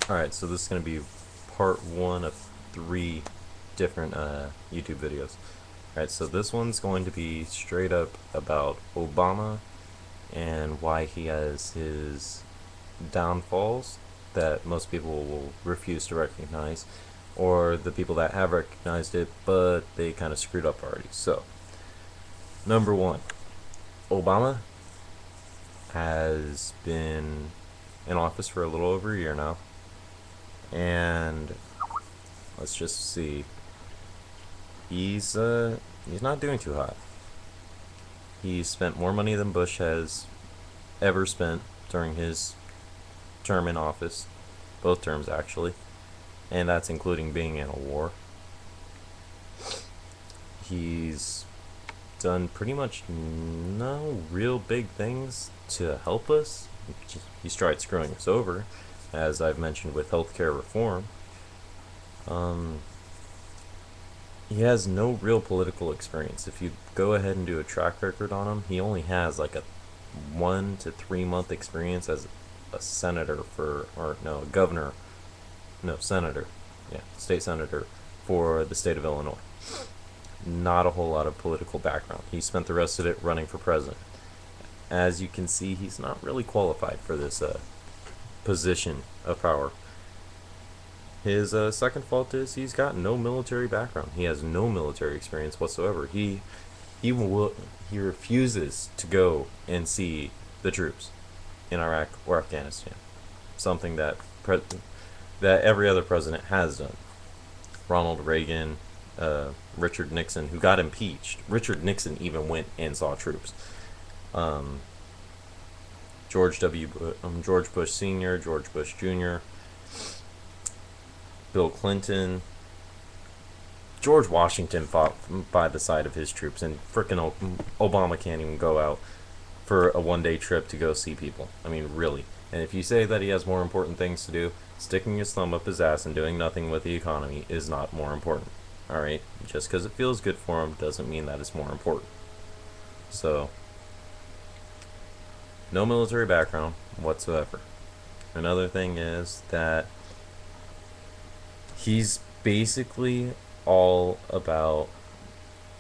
Alright, so this is going to be part one of three different YouTube videos. Alright, so this one's going to be straight up about Obama and why he has his downfalls that most people will refuse to recognize, or the people that have recognized it but they kind of screwed up already. So, number one, Obama has been in office for a little over a year now, and let's just see. He's not doing too hot. He spent more money than Bush has ever spent during his term in office, both terms actually, and that's including being in a war. He's done pretty much no real big things to help us. He's tried screwing us over, as I've mentioned with healthcare reform. He has no real political experience. If you go ahead and do a track record on him, he only has like a 1 to 3 month experience as a senator a governor, no, senator, yeah, state senator for the state of Illinois. Not a whole lot of political background. He spent the rest of it running for president. As you can see, he's not really qualified for this position of power. His second fault is he's got no military background. He has no military experience whatsoever. He refuses to go and see the troops in Iraq or Afghanistan. Something that that every other president has done. Ronald Reagan, Richard Nixon, who got impeached. Richard Nixon even went and saw troops. George Bush Sr., George Bush Jr., Bill Clinton, George Washington fought by the side of his troops, and frickin' Obama can't even go out for a one-day trip to go see people. I mean, really. And if you say that he has more important things to do, sticking his thumb up his ass and doing nothing with the economy is not more important. Alright? Just because it feels good for him doesn't mean that it's more important. So, no military background whatsoever. Another thing is that he's basically all about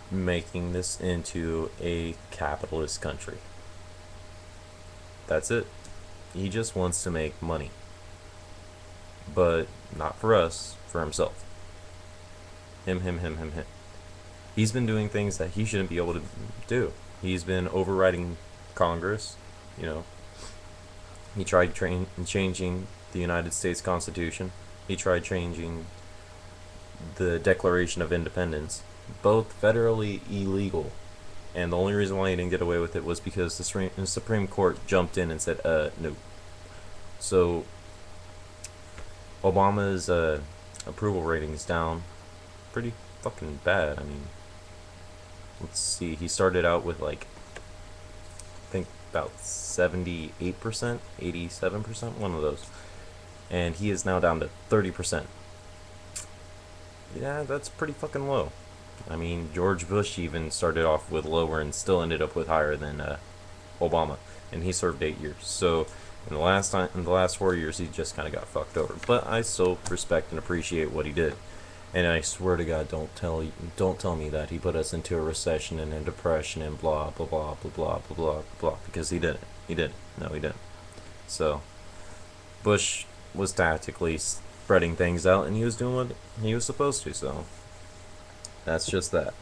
making this into a capitalist country. That's it. He just wants to make money. But not for us, for himself. Him. He's been doing things that he shouldn't be able to do. He's been overriding Congress, you know. He tried changing the United States Constitution. He tried changing the Declaration of Independence. Both federally illegal. And the only reason why he didn't get away with it was because the Supreme Court jumped in and said, no. So, Obama's approval rating is down pretty fucking bad. I mean, let's see, he started out with like, I think about 78%, 87%, one of those. And he is now down to 30%. Yeah, that's pretty fucking low. I mean, George Bush even started off with lower and still ended up with higher than Obama, and he served 8 years. So in the last 4 years, he just kind of got fucked over. But I still respect and appreciate what he did. And I swear to God, don't tell me that he put us into a recession and a depression and blah blah blah blah blah blah blah blah, because he didn't. He didn't. No, he didn't. So Bush was tactically spreading things out, and he was doing what he was supposed to. So that's just that.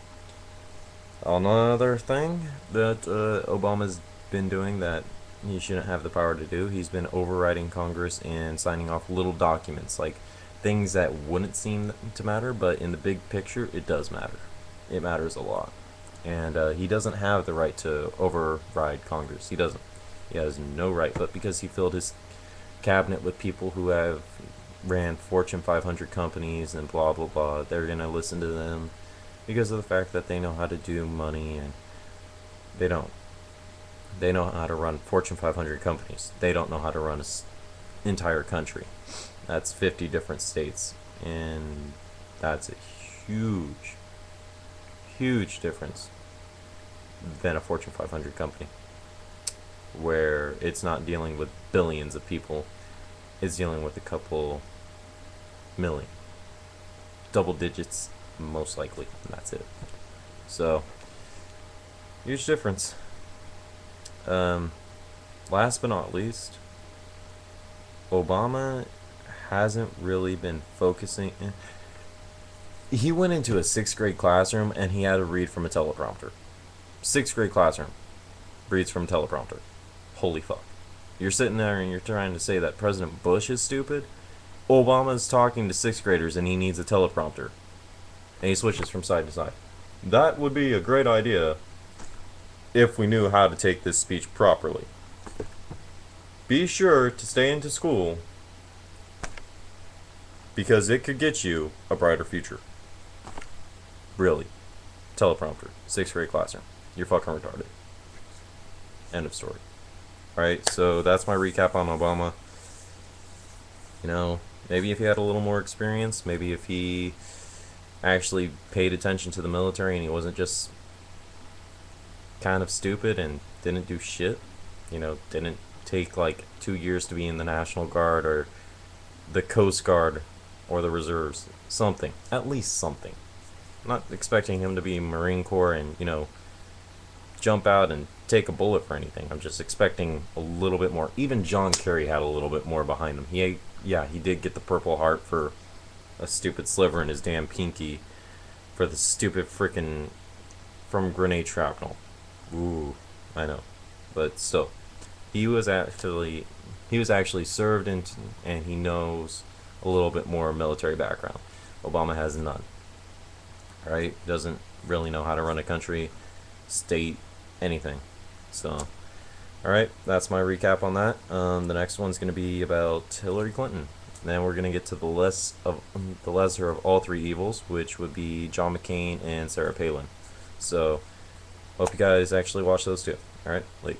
Another thing that Obama's been doing that he shouldn't have the power to do, he's been overriding Congress and signing off little documents, like things that wouldn't seem to matter, but in the big picture, it does matter. It matters a lot. And he doesn't have the right to override Congress. He doesn't. He has no right, but because he filled his cabinet with people who have ran Fortune 500 companies and blah blah blah, they're gonna listen to them because of the fact that they know how to do money, and they don't. They know how to run Fortune 500 companies. They don't know how to run an entire country. That's 50 different states, and that's a huge, huge difference than a Fortune 500 company, where it's not dealing with billions of people. It's dealing with a couple million. Double digits, most likely, and that's it. So, huge difference. Last but not least, Obama hasn't really been focusing. He went into a 6th grade classroom and he had to read from a teleprompter. 6th grade classroom, reads from a teleprompter. Holy fuck. You're sitting there and you're trying to say that President Bush is stupid? Obama's talking to 6th graders and he needs a teleprompter. And he switches from side to side. That would be a great idea if we knew how to take this speech properly. Be sure to stay into school because it could get you a brighter future. Really. Teleprompter. 6th grade classroom. You're fucking retarded. End of story. Alright, so that's my recap on Obama. You know, maybe if he had a little more experience, maybe if he actually paid attention to the military and he wasn't just kind of stupid and didn't do shit, you know, didn't take like 2 years to be in the National Guard or the Coast Guard or the Reserves. Something. At least something. I'm not expecting him to be Marine Corps and, you know, jump out and take a bullet for anything. I'm just expecting a little bit more. Even John Kerry had a little bit more behind him. He did get the Purple Heart for a stupid sliver in his damn pinky for the stupid frickin' from grenade shrapnel. Ooh, I know. But still, he was actually served in, and he knows a little bit more military background. Obama has none. Right? Doesn't really know how to run a country, state, anything. So, alright, that's my recap on that. The next one's going to be about Hillary Clinton. Then we're going to get to the lesser of all three evils, which would be John McCain and Sarah Palin. So, hope you guys actually watch those two. Alright, late.